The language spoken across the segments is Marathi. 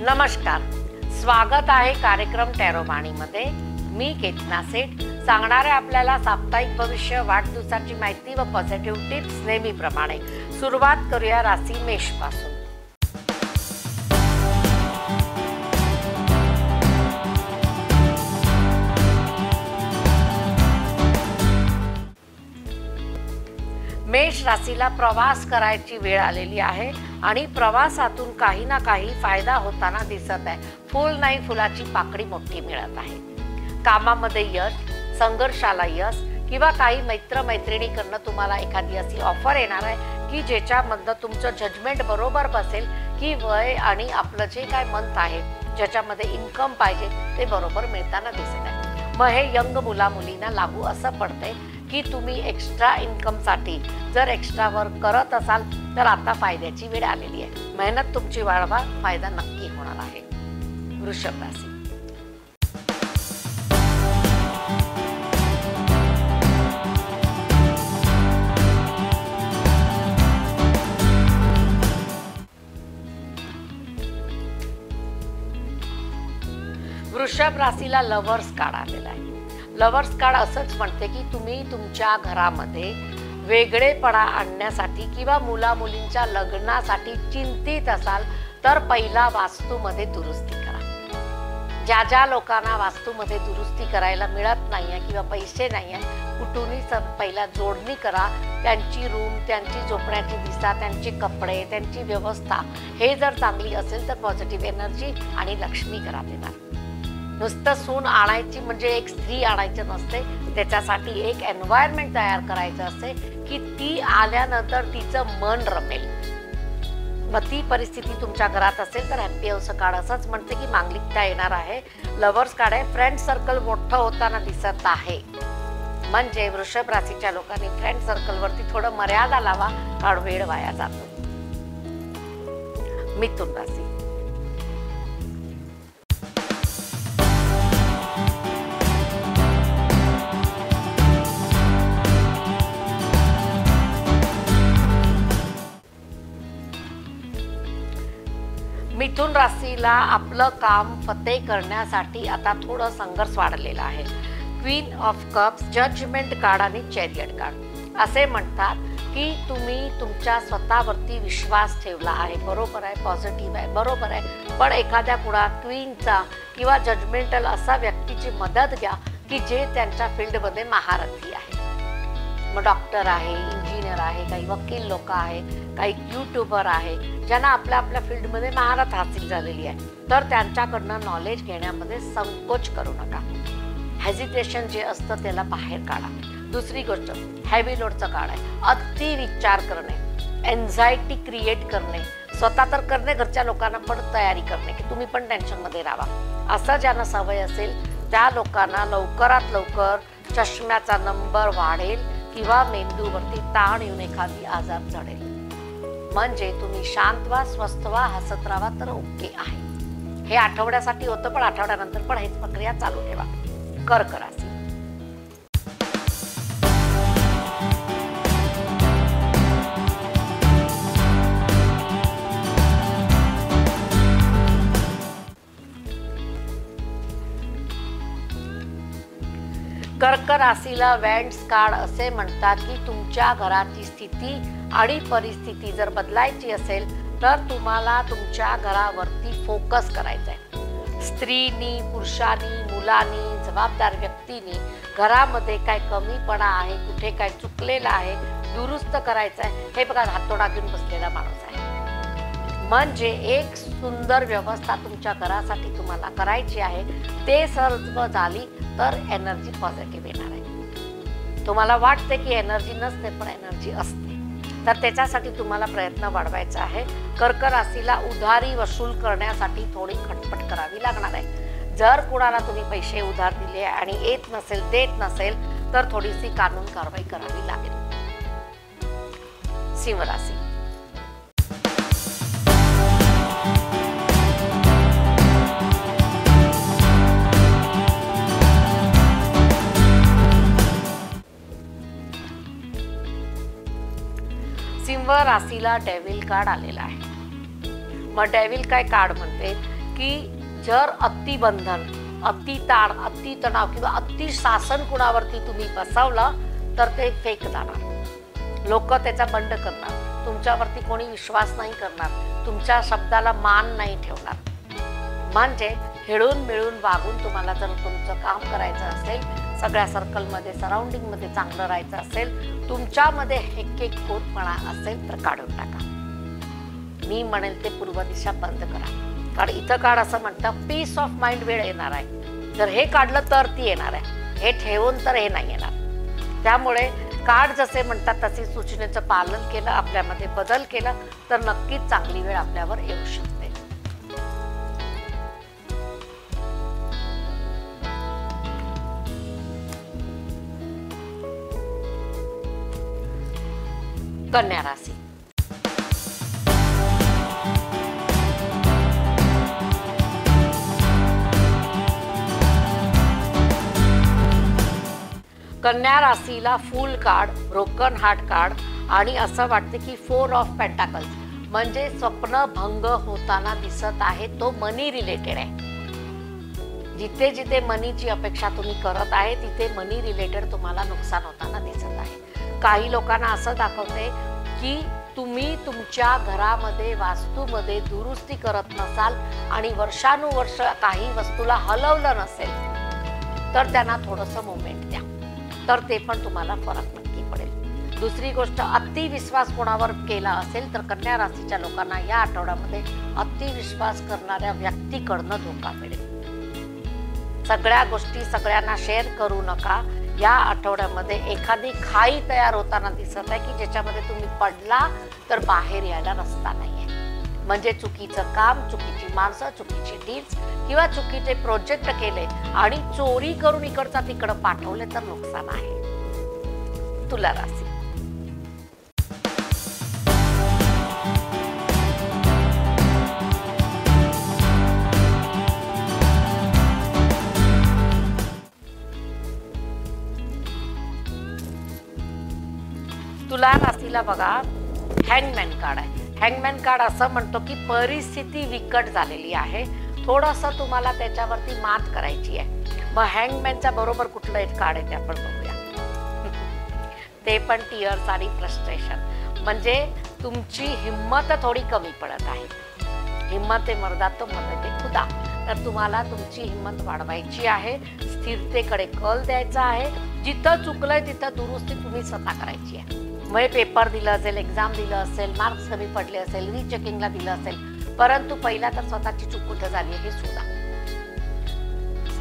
नमस्कार, स्वागत आहे कार्यक्रम टॅरोमाणीमध्ये। मी केतना सेठ सांगणार आहे आपल्याला साप्ताहिक भविष्य, वाढदिवसाची माहिती व पॉझिटिव्ह टिप्स। नेहमीप्रमाणे सुरुवात करूया राशी मेष पासून। मेष राशीला प्रवास करायची वेळ आलेली आहे आणि प्रवासातून काही ना काही फायदा होताना दिसत आहे। फूल नाही फुलाची पाकळी मोठी मिळत आहे। कामामध्ये यश, संघर्षाला यश किंवा काही मैत्रिणीकडनं तुम्हाला एखादी अशी ऑफर येणार आहे की ज्याच्यामधनं तुमचं जजमेंट बरोबर बसेल की वय आणि आपलं जे काय मंथ आहे ज्याच्यामध्ये इन्कम पाहिजे ते बरोबर मिळताना दिसत आहे। मग हे यंग मुलींना लागू असं पडते की तुम्ही एक्स्ट्रा इन्कमसाठी जर एक्स्ट्रा वर्क करत असाल तर आता फायद्याची वेळ आलेली आहे। मेहनत तुमची वाढवा, फायदा नक्की होणार आहे। वृषभ राशी। वृषभ राशीला लव्हर्स कार्ड आलेला आहे। लव्हर्स कार्ड असंच म्हणते की तुम्ही तुमच्या घरामध्ये वेगळेपणा आणण्यासाठी किंवा मुलींच्या लग्नासाठी चिंतित असाल तर पहिला वास्तूमध्ये दुरुस्ती करा। ज्या लोकांना वास्तूमध्ये दुरुस्ती करायला मिळत नाहीये किंवा पैसे नाहीये, कुठूनही पहिला जोडणी करा। त्यांची रूम, त्यांची झोपण्याची दिशा, त्यांचे कपडे, त्यांची व्यवस्था हे जर चांगली असेल तर पॉझिटिव्ह एनर्जी आणि लक्ष्मी घरात येणार। नुसतं सून आणायची म्हणजे एक स्त्री आणायची नसते, त्याच्यासाठी एक एन्व्हायरमेंट तयार करायचं असते की ती आल्यानंतर तिचं मन रमेल। मग ती परिस्थिती तुमच्या घरात असेल तर हॅप्पी हाऊस कार्ड असंच म्हणते की मांगलिकता येणार आहे। लव्हर्स कार्ड आहे। फ्रेंड सर्कल मोठं होताना दिसत आहे, म्हणजे वृषभ राशीच्या लोकांनी फ्रेंड सर्कलवरती थोडं मर्यादा लावा, कारण वेळ वाया जातो। मिथुन राशी। मिथुन राशीला आपलं काम फते करण्यासाठी आता थोडं संघर्ष वाढलेला आहे। Queen of cups, judgment card आणि चॅरियट कार्ड असे म्हणतात की तुम्ही तुमच्या स्वतःवरती विश्वास ठेवला आहे, बरोबर आहे, पॉझिटिव्ह आहे, बरोबर आहे। पण एखाद्या क्वीनचा किंवा जजमेंटल असा व्यक्तीची मदत घ्या की जे त्यांच्या फील्डमध्ये महारथी आहे। मग डॉक्टर आहे, इंजिनियर आहे, काही वकील लोक आहे, काही यूट्यूबर आहे, ज्यांना आपल्या फील्डमध्ये महारत हासिल झालेली आहे, तर त्यांच्याकडनं नॉलेज घेण्यामध्ये संकोच करू नका। हेजिटेशन जे असतं त्याला बाहेर काढा। दुसरी गोष्ट हेवी लोडचं कार्ड आहे। अति विचार करणे, एन्झायटी क्रिएट करणे, स्वतः तर करणे, घरच्या लोकांना पण तयारी करणे की तुम्ही पण टेन्शनमध्ये राहा। असं ज्यांना सवय असेल त्या लोकांना लवकरात लवकर चष्म्याचा नंबर वाढेल किंवा मेंदूवरती ताण येऊन एखादी आजार चढेल। म्हणजे तुम्ही शांत व्हा, स्वस्थ व्हा, हसत राहा तर ओके आहे। हे आठवड्यासाठी होतं, पण आठवड्यानंतर पण हेच प्रक्रिया चालू ठेवा। कर्क राशी। कर्क राशीला वँड्स कार्ड असे म्हणतात की तुमच्या घराची स्थिती आणि परिस्थिती जर बदलायची असेल तर तुम्हाला तुमच्या घरावरती फोकस करायचा आहे। स्त्रीनी, पुरुषांनी, मुलांनी, जबाबदार व्यक्तींनी घरामध्ये काय कमीपणा आहे, कुठे काय चुकलेलं आहे, दुरुस्त करायचं आहे। हे बघा, हातोडा घेऊन बसलेला माणूस आहे। म्हणजे एक सुंदर व्यवस्था तुमच्या घरासाठी तुम्हाला करायची आहे। ते सर्व झाली तर एनर्जी पॉझिटिव्ह येणार आहे। तुम्हाला वाटते की एनर्जी नसते, पण एनर्जी असते, तर त्याच्यासाठी तुम्हाला प्रयत्न वाढवायचा आहे। कर्क राशीला उधारी वसूल करण्यासाठी थोडी खटपट करावी लागणार आहे। जर कुणाला तुम्ही पैसे उधार दिले आणि येत नसेल, देत नसेल तर थोडीशी कानून कारवाई करावी लागेल। सिंह राशी। सिंह राशीला डेव्हिल कार्ड आलेला आहे। मग डेव्हिल काय कार्ड म्हणते की जर अतिबंधन, अतिताण, अतितणाव किंवा अति शासन कुणावरती तुम्ही बसवलं तर ते फेक जाणार, लोक त्याचा बंड करणार, तुमच्यावरती कोणी विश्वास नाही करणार, तुमच्या शब्दाला मान नाही ठेवणार. म्हणजे हिळून मिळून वागून तुम्हाला जर तुमचं काम करायचं असेल, सगळ्या सर्कलमध्ये सराउंडिंगमध्ये चांगलं राहायचं असेल, तुमच्यामध्ये हेकेखोरपणा असेल तर काढून टाका. मी म्हणेल ते पूर्व दिशा बंद करा. कारण इथं कार्ड असं म्हणतं पीस ऑफ माइंड वेळ येणार आहे. जर हे काढलं तर ती येणार आहे, हे ठेवून तर हे नाही येणार. त्यामुळे कार्ड जसे म्हणतात तसे सूचनेचं पालन केलं, आपल्यामध्ये बदल केला तर नक्कीच चांगली वेळ आपल्यावर येऊ शकते. कन्या राशी. कन्या राशीला fool card, broken heart card आणि असं वाटते की 4 ऑफ पेंटाकल्स म्हणजे स्वप्न भंग होताना दिसत आहे. तो मनी रिलेटेड आहे. जिथे जिथे मनीची अपेक्षा तुम्ही करत आहे तिथे मनी रिलेटेड तुम्हाला नुकसान होताना दिसत आहे. काही लोकांना असं दाखवते की तुम्ही तुमच्या घरामध्ये वास्तूमध्ये दुरुस्ती करत नसाल आणि वर्षानुवर्ष काही वस्तूला हलवलं नसेल तर त्यांना थोडंसं मोमेंट द्या, तर ते पण तुम्हाला फरक नक्की पडेल. दुसरी गोष्ट, अतिविश्वास कोणावर केला असेल तर कन्या राशीच्या लोकांना या आठवड्यामध्ये अतिविश्वास करणाऱ्या व्यक्तीकडनं धोका मिळेल. सगळ्या गोष्टी सगळ्यांना शेअर करू नका. या आठवड्यामध्ये एखादी खाई तयार होताना दिसत आहे की ज्याच्यामध्ये तुम्ही पडला तर बाहेर यायला रस्ता नाहीये. म्हणजे चुकीचं काम, चुकीची माणसं, चुकीची डील्स किंवा चुकीचे प्रोजेक्ट केले आणि चोरी करून इकडचा तिकडं पाठवले तर नुकसान आहे. तुला राशी. तुला राशीला बघा हँगमॅन कार्ड आहे. हँगमॅन कार्ड असं म्हणतो की परिस्थिती विकट झालेली आहे, थोडंसं तुम्हाला त्याच्यावरती मात करायची आहे. मग हँगमॅनच्या बरोबर कुठलं एक कार्ड आहे ते आपण बघूया. ते पण टीयर्स आणि फ्रस्ट्रेशन म्हणजे तुमची हिंमत थोडी कमी पडत आहे. हिम्मत मर्दा तो मदते खुदा. तर तुम्हाला तुमची हिंमत वाढवायची आहे, स्थिरतेकडे कल द्यायचा आहे. जिथं चुकलंय तिथं दुरुस्ती तुम्ही स्वतः करायची आहे. मग पेपर दिलं असेल, एक्झाम दिलं असेल, मार्क्स कमी पडले असेल, रिचेकिंगला दिलं असेल, परंतु पहिला तर स्वतःची चूक कुठं झाली हे सुद्धा.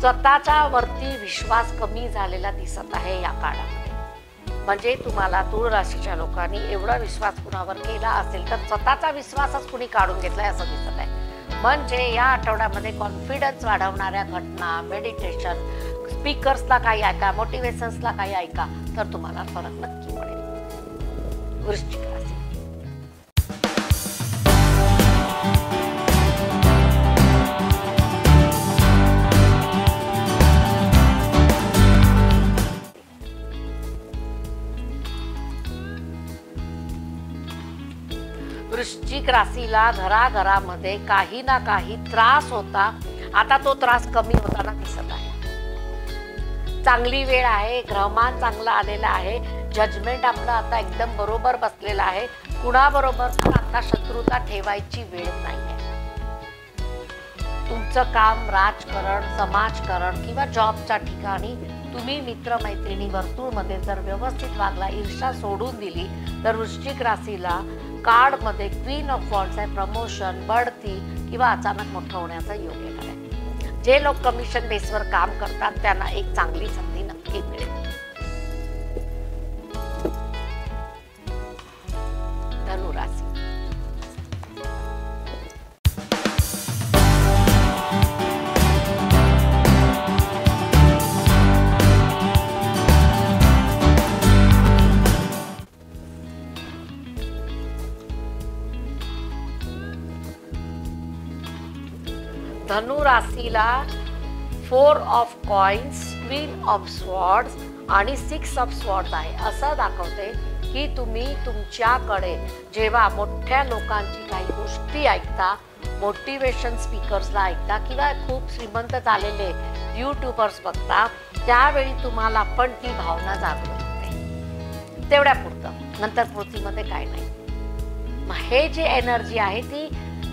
स्वतःच्या वरती विश्वास कमी झालेला दिसत आहे या काळामध्ये. म्हणजे तुम्हाला तुळ राशीच्या लोकांनी एवढा विश्वास कुणावर केला असेल तर स्वतःचा विश्वासच कुणी काढून घेतलाय असं दिसत आहे. म्हणजे या आठवड्यामध्ये कॉन्फिडन्स वाढवणाऱ्या घटना, मेडिटेशन, स्पीकर्सला काही ऐका, मोटिवेशन्सला काही ऐका तर तुम्हाला फरक नक्की पडेल. वृश्चिक राशी. वृश्चिक राशीला घराघरामध्ये काही ना काही त्रास होता, आता तो त्रास कमी होताना दिसत आहे. चांगली वेळ आहे, ग्रहमान चांगला आलेला आहे, जजमेंट आपलं आता एकदम बरोबर बसलेलं आहे. कुणाबरोबर पण आता शत्रुता ठेवायची वेळ नाहीये. तुमचं काम राजकारण, समाजकारण किंवा जॉबच्या ठिकाणी तुम्ही मित्रमैत्रिणी वर्तुळमध्ये जर व्यवस्थित वागला, ईर्ष्या सोडून दिली तर वृश्चिक राशीला कार्डमध्ये क्वीन ऑफ वॉन्ड्स आहे. प्रमोशन, बढती किंवा अचानक मोठं होण्याचा योग येणार आहे. जे लोक कमिशन बेसवर काम करतात त्यांना एक चांगली संधी नक्की मिळेल. धनु राशी. धनु राशीला 4 of coins, queen of swords आणि 6 ऑफ स्वॉर्ड्स आहे. असं दाखवते की तुम्ही तुमच्याकडे जेव्हा मोठ्या लोकांची काही गोष्टी ऐकता, मोटिवेशन स्पीकर्सला ऐकता किंवा खूप श्रीमंत झालेले यूट्यूबर्स बघता, त्यावेळी तुम्हाला पण ती भावना जागृत होते. तेवढ्या पुरतं, नंतर पृथ्वीमध्ये काय नाही. मग हे जे एनर्जी आहे ती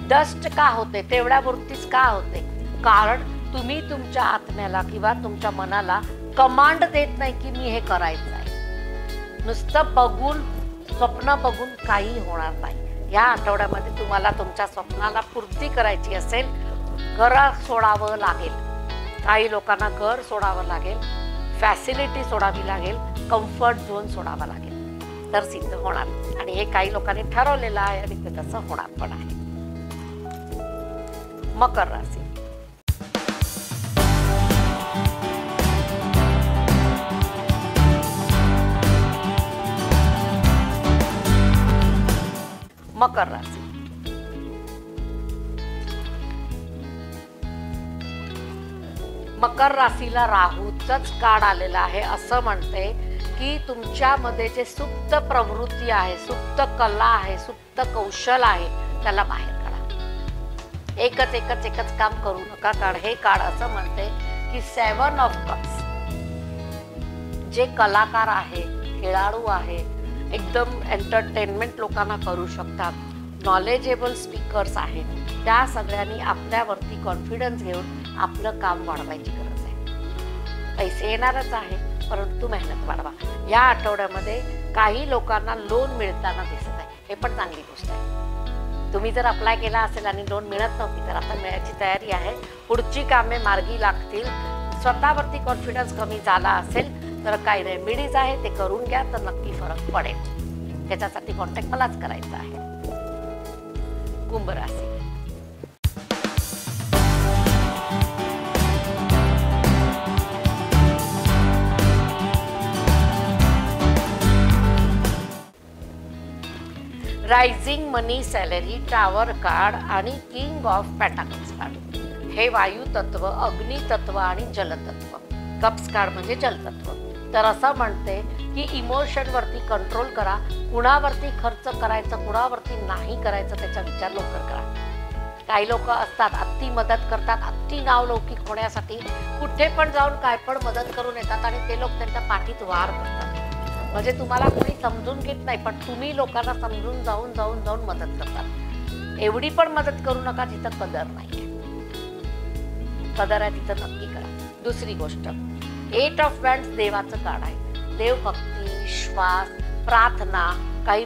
डस्ट का होते, तेवढ्या पुरतीच का होते? कारण तुम्ही तुमच्या आत्म्याला किंवा तुमच्या मनाला कमांड देत नाही की मी हे करायचं आहे. नुसतं बघून, स्वप्न बघून काही होणार नाही. या आठवड्यामध्ये तुम्हाला तुमच्या स्वप्नाला पूर्ती करायची असेल, घर सोडावं लागेल. काही लोकांना घर सोडावं लागेल, फॅसिलिटी सोडावी लागेल, कम्फर्ट झोन सोडावा लागेल, तर सिद्ध होणार. आणि हे काही लोकांनी ठरवलेलं आहे आणि ते तसं होणार पण आहे. मकर राशी. मकर राशी. मकर राशीला राहूचंच काळ आलेला आहे. असं म्हणते की तुमच्यामध्ये जे सुप्त प्रवृत्ती आहे, सुप्त कला आहे, सुप्त कौशल आहे, त्याला बाहेर काढा. एकच एकच एकच काम करू नका. कारण हे काळ असं म्हणते की 7 ऑफ कप्स, जे कलाकार आहे, खेळाडू आहे, एकदम एंटरटेनमेंट लोकांना करू शकतात, नॉलेजेबल स्पीकर्स आहेत, त्या सगळ्यांनी आपल्यावरती कॉन्फिडन्स घेऊन आपलं काम वाढवायची गरज आहे. पैसे येणारच आहे, परंतु मेहनत वाढवा. या आठवड्यामध्ये काही लोकांना लोन मिळताना दिसत आहे, हे पण चांगली गोष्ट आहे. तुम्ही जर अप्लाय केला असेल आणि लोन मिळत नव्हती तर आता मिळायची तयारी आहे. पुढची कामे मार्गी लागतील. स्वतःवरती कॉन्फिडन्स कमी झाला असेल तर काही रेमेडीज आहे, ते करून घ्या, तर नक्की फरक पडेल. त्याच्यासाठी कॉन्टॅक्ट मलाच करायचा आहे. कुंभ राशी. रायझिंग मनी, सॅलरी, टावर कार्ड आणि किंग ऑफ पेंटाकल्स कार्ड. हे वायू तत्व, अग्नी तत्व आणि जलतत्व. कप्स कार्ड म्हणजे जलतत्व. तर असं म्हणते की इमोशनवरती कंट्रोल करा. कुणावरती खर्च करायचं, कुणावरती नाही करायचं, त्याचा विचार लवकर करा. काही लोक असतात अति मदत करतात, अति नावलौकिक होण्यासाठी कुठे पण जाऊन काय पण मदत करून येतात आणि ते लोक त्यांच्या पाठीत वार करतात. म्हणजे तुम्हाला कोणी समजून घेत नाही, पण तुम्ही लोकांना समजून जाऊन जाऊन जाऊन मदत करतात. एवढी पण मदत करू नका जिथं कदर नाहीये. कदर आहे तिथं नक्की करा. दुसरी गोष्ट, 8 ऑफ वॅन्ड्स देवाचं कार्ड आहे. देवभक्ती, श्वास, प्रार्थना, काही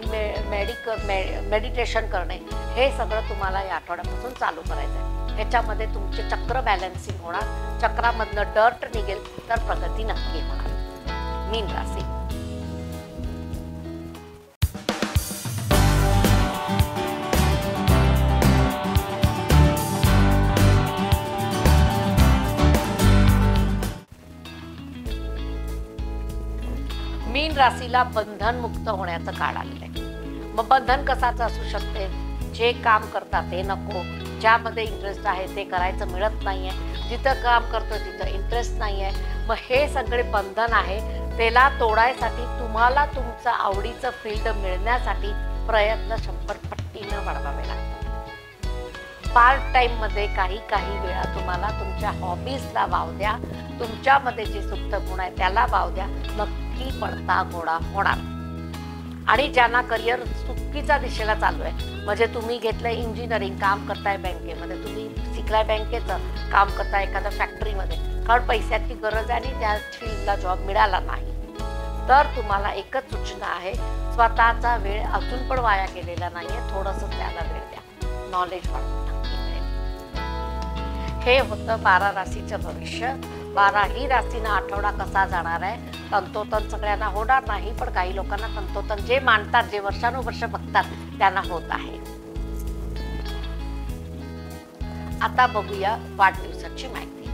मेडिटेशन करणे, हे सगळं तुम्हाला या आठवड्यापासून चालू करायचं आहे. ह्याच्यामध्ये तुमचे चक्र बॅलन्सिंग होणार. चक्रामधनं डर्ट निघेल तर प्रगती नक्की होणार. मीन राशी. मीन राशीला बंधन मुक्त होण्याचं काळ आलेलं आहे. मग बंधन कसाचं असू शकते? जे काम करतात ते नको, ज्यामध्ये इंटरेस्ट आहे ते करायचं मिळत नाहीये, जिथं काम करतो तिथं इंटरेस्ट नाहीये. मग हे सगळे बंधन आहे, त्याला तोडायसाठी तुम्हाला तुमचं आवडीचं फील्ड मिळण्यासाठी प्रयत्न 100 पटीनं वाढवावे लागतात. पार्ट टाइममध्ये काही वेळा तुम्हाला तुमच्या हॉबीजला वाव द्या. तुमच्यामध्ये जे सुप्त गुण आहे त्याला वाव द्या. नक्की पडता घोडा होणार. आणि ज्यांना करिअर चुकीच्या दिशेला चालू आहे, म्हणजे तुम्ही घेतलंय इंजिनिअरिंग, काम करताय बँकेमध्ये, तुम्ही शिकलाय बँकेचं, काम करताय एखाद्या फॅक्टरीमध्ये, कारण पैशाची गरज आहे आणि त्या फील्डला जॉब मिळाला नाही, तर तुम्हाला एकच सूचना आहे, स्वतःचा वेळ अजून पण वाया गेलेला नाहीये, थोडंसं त्याला वेळ द्या. नॉलेज वाढवा. हे होतं 12 राशीचं भविष्य. 12ही राशीनं आठवडा कसा जाणार आहे, तंतोतंत सगळ्यांना होणार नाही, पण काही लोकांना तंतोतंत जे मानतात, जे वर्षानुवर्ष बघतात, त्यांना होत आहे. आता बघूया वाढदिवसाची माहिती.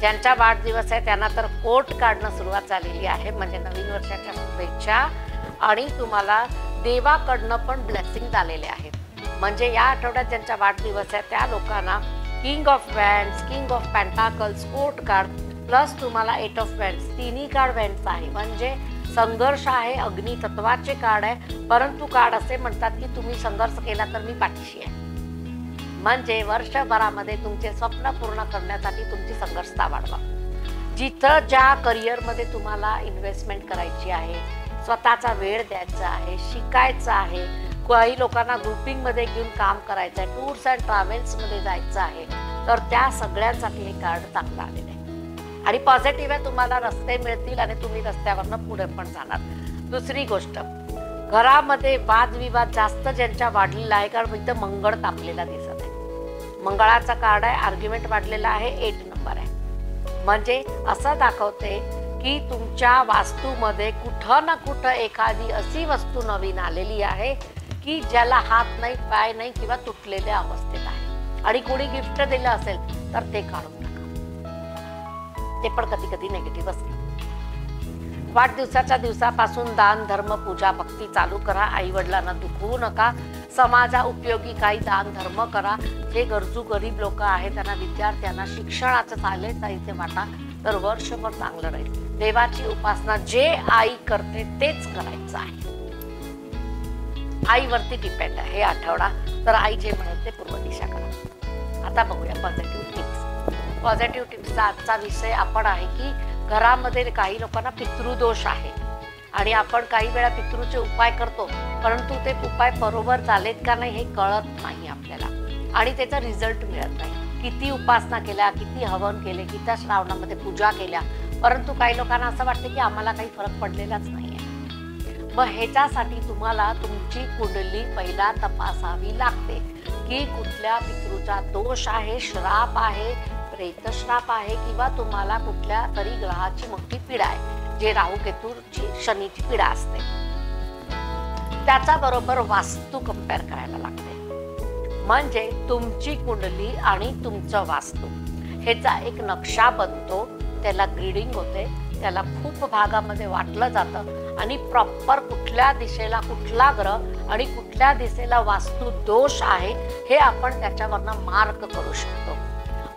ज्यांचा वाढदिवस आहे त्यांना तर कोट काढणं सुरुवात झालेली आहे, म्हणजे नवीन वर्षाच्या शुभेच्छा. आणि तुम्हाला देवाकडनं पण ब्लेसिंग आलेले आहेत. म्हणजे या आठवड्यात ज्यांचा वाढदिवस आहे त्या लोकांना king of wands, king of pentacles, court card plus तुम्हाला 8 ऑफ वॅन्ड्स, तिन्ही कार्ड वॅन्ड्स आहे. म्हणजे संघर्ष आहे, अग्नी तत्वाचे कार्ड आहे. परंतु कार्ड असे म्हणतात की तुम्ही संघर्ष केला तर मी पाठीशी आहे. म्हणजे वर्षभरामध्ये तुमचे स्वप्न पूर्ण करण्यासाठी तुमची संघर्षता वाढवा. जिथं ज्या करिअरमध्ये तुम्हाला इन्व्हेस्टमेंट करायची आहे, स्वतःचा वेळ द्यायचा आहे, शिकायचं आहे, काही लोकांना ग्रुपिंगमध्ये घेऊन काम करायचं आहे, टूर्स अँड ट्रॅव्हल्समध्ये जायचं आहे, तर त्या सगळ्यांसाठी हे कार्ड चांगलं आलेलं आहे. आणि पॉझिटिव्ह आहे, तुम्हाला रस्ते मिळतील आणि तुम्ही रस्त्यावरनं पुढे पण जाणार. दुसरी गोष्ट, घरामध्ये वादविवाद जास्त ज्यांच्या वाढलेला आहे, कारण इथं मंगळ तापलेला दिसत आहे. मंगळाचा कार्ड आहे, आर्ग्युमेंट वाढलेला आहे, 8 नंबर आहे. म्हणजे असं दाखवते की तुमच्या वास्तूमध्ये कुठं ना कुठं एखादी अशी वस्तू नवीन आलेली आहे की ज्याला हात नाही, पाय नाही किंवा तुटलेल्या अवस्थेत आहे. आणि कोणी गिफ्ट दिलं असेल तर ते काढून टाका. ते पण कधी कधी निगेटिव्ह असते. वाढदिवसाच्या दिवसापासून दान, धर्म, पूजा, भक्ती चालू करा. आई वडिलांना दुखवू नका. समाजा उपयोगी काही दान धर्म करा. जे गरजू गरीब लोक आहेत त्यांना, विद्यार्थ्यांना शिक्षणाचं साहित्य वाटा, तर वर्षभर चांगलं राहील. देवाची उपासना जे आई करते तेच करायचं आहे. आईवरती डिपेंड आहे हे आठवडा, तर आई जे म्हणेल ते पूर्व दिशा करा. आता बघूया पॉझिटिव्ह टिप्स. पॉझिटिव्ह टिप्सचा आजचा विषय आपण आहे की घरामध्ये काही लोकांना पितृदोष आहे आणि आपण काही वेळा पितृचे उपाय करतो, परंतु ते उपाय बरोबर झालेत का नाही हे कळत नाही आपल्याला आणि त्याचा रिझल्ट मिळत नाही. किती उपासना केल्या, किती हवन केले, किती श्रावणामध्ये पूजा केल्या, परंतु काही लोकांना असं वाटतं की आम्हाला काही फरक पडलेलाच नाही आहे. मग ह्याच्यासाठी तुम्हाला तुमची कुंडली पहिला तपासावी लागते की कुठल्या पितृचा दोष आहे, श्राप आहे, प्रेतश्राप आहे किंवा तुम्हाला कुठल्या तरी ग्रहाची मोठी पीडा आहे, जे राहू केतूची शनीची पीडा असते. त्याचा बरोबर वास्तू कंपेअर करायला लागते. म्हणजे तुमची कुंडली आणि तुमचं वास्तू ह्याचा एक नक्षा बनतो, त्याला ग्रीडिंग होते, त्याला खूप भागामध्ये वाटलं जातं आणि प्रॉपर कुठल्या दिशेला कुठला ग्रह आणि कुठल्या दिशेला वास्तू दोष आहे हे आपण त्याच्यावरनं मार्क करू शकतो.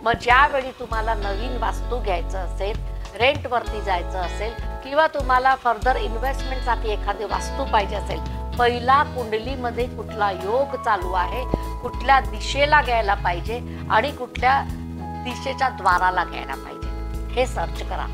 मग ज्यावेळी तुम्हाला नवीन वास्तू घ्यायचं असेल, रेंटवरती जायचं असेल किंवा तुम्हाला फर्दर इन्व्हेस्टमेंटसाठी एखादी वास्तू पाहिजे असेल, पहिला कुंडलीमध्ये कुठला योग चालू आहे, कुठल्या दिशेला घ्यायला पाहिजे आणि कुठल्या दिशेच्या द्वाराला घ्यायला पाहिजे हे सर्च करा.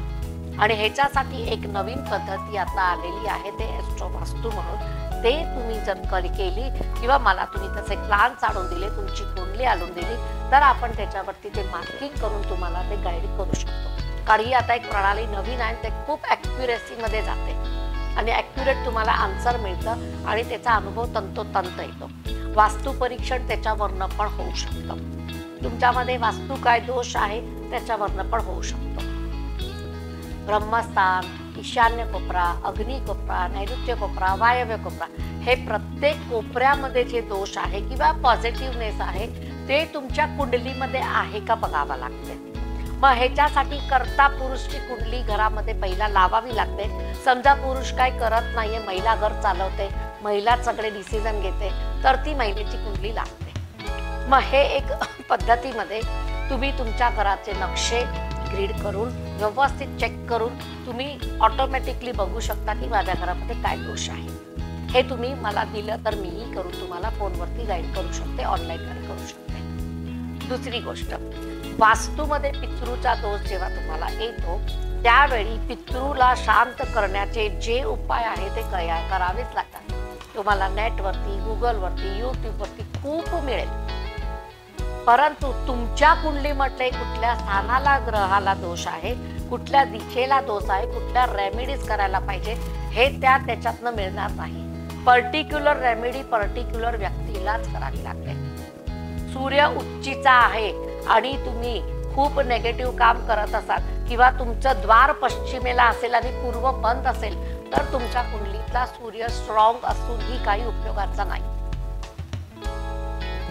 आणि ह्याच्यासाठी एक नवीन पद्धती आता आलेली आहे, ते ॲस्ट्रो वास्तू म्हणून. ते तुम्ही जर केली किंवा मला तुम्ही तसे प्लान चालून दिले, तुमची कुंडली आणून दिली, तर आपण त्याच्यावरती ते मार्किंग करून तुम्हाला ते गाईड करू शकतो. कारण ही आता एक प्रणाली नवीन आहे, ते खूप ॲक्युरेसीमध्ये जाते आणि ॲक्युरेट तुम्हाला आन्सर मिळतं आणि त्याचा अनुभव तंतोतंत येतो. वास्तू परीक्षण त्याच्यावरनं पण होऊ शकतं. तुमच्यामध्ये वास्तू काय दोष आहे त्याच्यावरनं पण होऊ शकतो. ब्रह्मस्थान, ईशान्य कोपरा, अग्नी कोपरा, नैऋत्य कोपरा, वायव्य कोपरा, हे प्रत्येक कोपऱ्यामध्ये जे दोष आहे किंवा पॉझिटिव्हनेस आहे ते तुमच्या कुंडलीमध्ये आहे का बघावं लागते. मग ह्याच्यासाठी कर्ता पुरुषची कुंडली घरामध्ये पहिला लावावी लागते. समजा पुरुष काय करत नाहीये, महिला घर चालवते, महिला सगळे डिसिजन घेते, तर ती महिलेची कुंडली लागते. मग हे एक पद्धतीमध्ये तुम्ही तुमच्या घराचे नक्षे ग्रीड करून व्यवस्थित चेक करून तुम्ही ऑटोमॅटिकली बघू शकता की माझ्या घरामध्ये काय दोष आहे. हे तुम्ही मला दिलं तर मीही करून तुम्हाला फोनवरती गाईड करू शकते, ऑनलाईन गाईड करू शकते. दुसरी गोष्ट, वास्तूमध्ये पितृचा दोष जेव्हा तुम्हाला येतो त्यावेळी पितृला शांत करण्याचे जे उपाय आहे ते करावेच लागतात. तुम्हाला नेटवरती, गुगलवरती, यूट्यूबवरती खूप मिळेल, परंतु तुमच्या कुंडलीमध्ये कुठल्या स्थानाला ग्रहाला दोष आहे, कुठल्या दिशेला दोष आहे, कुठल्या रेमेडीज करायला पाहिजे हे त्याच्यातनं मिळणार नाही. पर्टिक्युलर रेमेडी पर्टिक्युलर व्यक्तीलाच करावी लागते. सूर्य उच्चीचा आहे आणि तुम्ही खूप नेगेटिव्ह काम करत असाल किंवा तुमचं द्वार पश्चिमेला असेल आणि पूर्व बंद असेल, तर तुमच्या कुंडलीतला सूर्य स्ट्रॉंग असूनही काही उपयोगाचा नाही.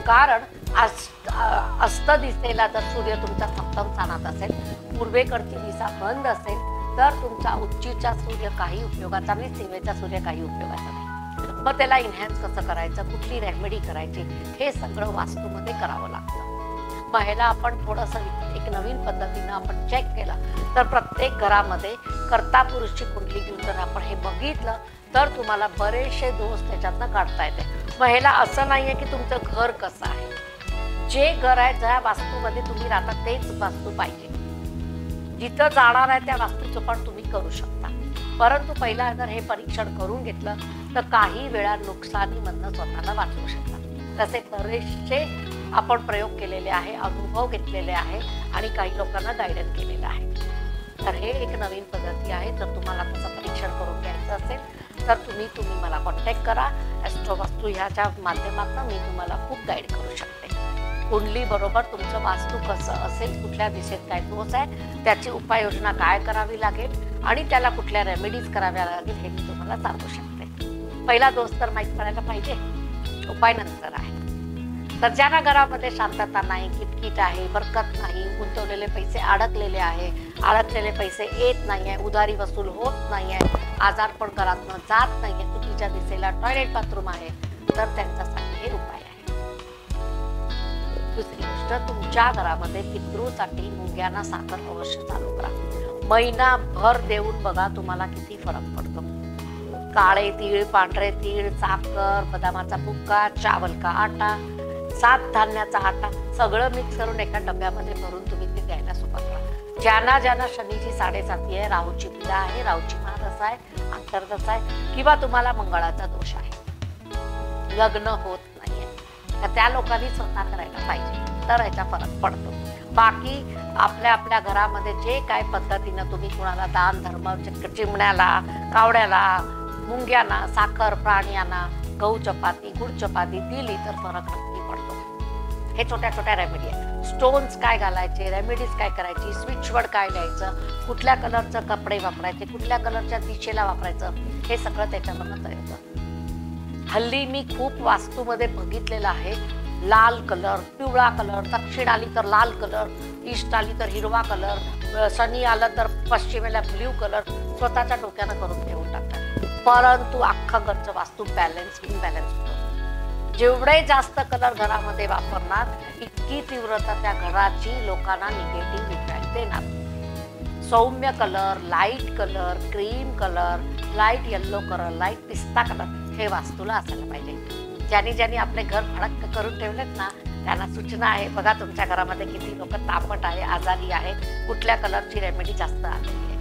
कारण अस्त दिसेला जर सूर्य तुमच्या सप्तम स्थानात असेल, पूर्वेकडची दिशा बंद असेल, तर तुमचा उच्चीचा सूर्य काही उपयोगाचा नाही, सीमेचा सूर्य काही उपयोगाचा नाही. मग त्याला इन्हॅन्स कसं करायचं, कुठली रेमेडी करायची, हे सगळं वास्तूमध्ये करावं लागतं. मग ह्याला आपण थोडंसं एक नवीन पद्धतीनं आपण चेक केलं तर प्रत्येक घरामध्ये कर्ता पुरुषची कुंडली घेऊन जर आपण हे बघितलं तर तुम्हाला बरेचसे दोष त्याच्यातनं काढता येते. मग ह्याला असं नाहीये की तुमचं घर कसं आहे, जे घर आहे ज्या वास्तूमध्ये तुम्ही राहता तेच वास्तू पाहिजे. जिथं जाणार आहे त्या वास्तूचं पण तुम्ही करू शकता. परंतु पहिला जर हे परीक्षण करून घेतलं तर काही वेळा नुकसानीमधनं स्वतःला वाचवू शकता. तसे बरेचसे आपण प्रयोग केलेले आहे, अनुभव घेतलेले आहे आणि काही लोकांना गायडन्स केलेलं आहे. तर हे एक नवीन पद्धती आहे. जर तुम्हाला तसं परीक्षण करून घ्यायचं असेल तर तुम्ही मला कॉन्टॅक्ट करा. ॲस्ट्रो वास्तू ह्याच्या माध्यमातून मी तुम्हाला खूप गाईड करू शकते. कुंडली बरोबर तुमचं वास्तू कसं असेल, कुठल्या दिशेत काय दोष आहे, त्याची उपाययोजना काय करावी लागेल आणि त्याला कुठल्या रेमेडीज कराव्या लागेल हे मी तुम्हाला सांगू शकते. पहिला दोष तर माहीत पडायला पाहिजे, उपाय नंतर आहे. तर ज्यांना घरामध्ये शांतता नाही, किटकिट आहे, बरकत नाही, गुंतवलेले पैसे अडकलेले आहे, अडकलेले पैसे येत नाही आहे, उधारी वसूल होत नाही आहे, आजारपण घरातनं जात नाही आहे, चुकीच्या दिशेला टॉयलेट बाथरूम आहे, तर त्यांच्यासाठी हे उपाय आहे. दुसरी गोष्ट, तुमच्या घरामध्ये पितृसाठी मुंग्यांना साखर अवश्य चालू करा. महिनाभर देऊन बघा तुम्हाला किती फरक पडतो. काळे तीळ, पांढरे तीळ, साखर, बदामाचा बुक्का, चावल का आटा, 7 धान्याचा आटा सगळं मिक्स करून एका डब्यामध्ये भरून तुम्ही ते द्यायला सुरुवात करा. ज्यांना ज्यांना शनीची 7.5 आहे, राहूची पीडा आहे, राहूची महादशा आहे, अंतर्दशा आहे किंवा तुम्हाला मंगळाचा दोष आहे, लग्न होत नाहीये, तर त्या लोकांनी स्वतः करायला पाहिजे, तर याचा फरक पडतो. बाकी आपल्या घरामध्ये जे काय पद्धतीनं तुम्ही कुणाला दान धर्म, चिमण्याला, कावड्याला, मुंग्यांना, साखर प्राण्यांना, गहू चपाती, गुड चपाती दिली तर फरक नक्की पडतो. हे छोट्या छोट्या रेमेडी आहेत. स्टोन्स काय घालायचे, रेमेडीज काय करायची, स्विचवर्ड काय लिहायचं, कुठल्या कलरचं कपडे वापरायचे, कुठल्या कलरच्या दिशेला वापरायचं, हे सगळं त्याच्यामधनं तयार होतं. हल्ली मी खूप वास्तूमध्ये बघितलेलं आहे, लाल कलर, पिवळा कलर, दक्षिण आली तर लाल कलर, ईस्ट आली तर हिरवा कलर, शनी आलं तर पश्चिमेला ब्ल्यू कलर स्वतःच्या डोक्यानं करून ठेवून टाकतात. परंतु अख्खं घरचं वास्तू इनबॅलन्स होतं. जेवढे जास्त कलर घरामध्ये वापरणार इतकी तीव्रता त्या घराची लोकांना निगेटिव्ह इफेक्ट देणार. सौम्य colour, light colour, cream colour, light yellow colour, light पिस्ता कलर हे वास्तूला असायला पाहिजे. ज्यांनी आपले घर फडक करून ठेवलेत ना त्यांना सूचना आहे, बघा तुमच्या घरामध्ये किती लोक तापट आहे, आजारी आहे, कुठल्या कलरची रेमेडी जास्त आलेली आहे.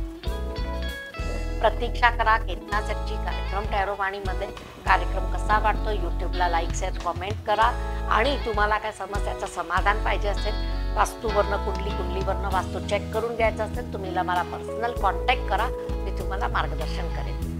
प्रतीक्षा करा केतनासची कार्यक्रम टॅरोवाणीमध्ये. कार्यक्रम कसा वाटतो यूट्यूबला लाईक, शेअर, कमेंट करा. आणि तुम्हाला काय समस्याचं समाधान पाहिजे असेल, वास्तूवरनं कुंडलीवरनं वास्तू चेक करून घ्यायचं असेल, तुम्ही मला पर्सनल कॉन्टॅक्ट करा, मी तुम्हाला मार्गदर्शन करेन.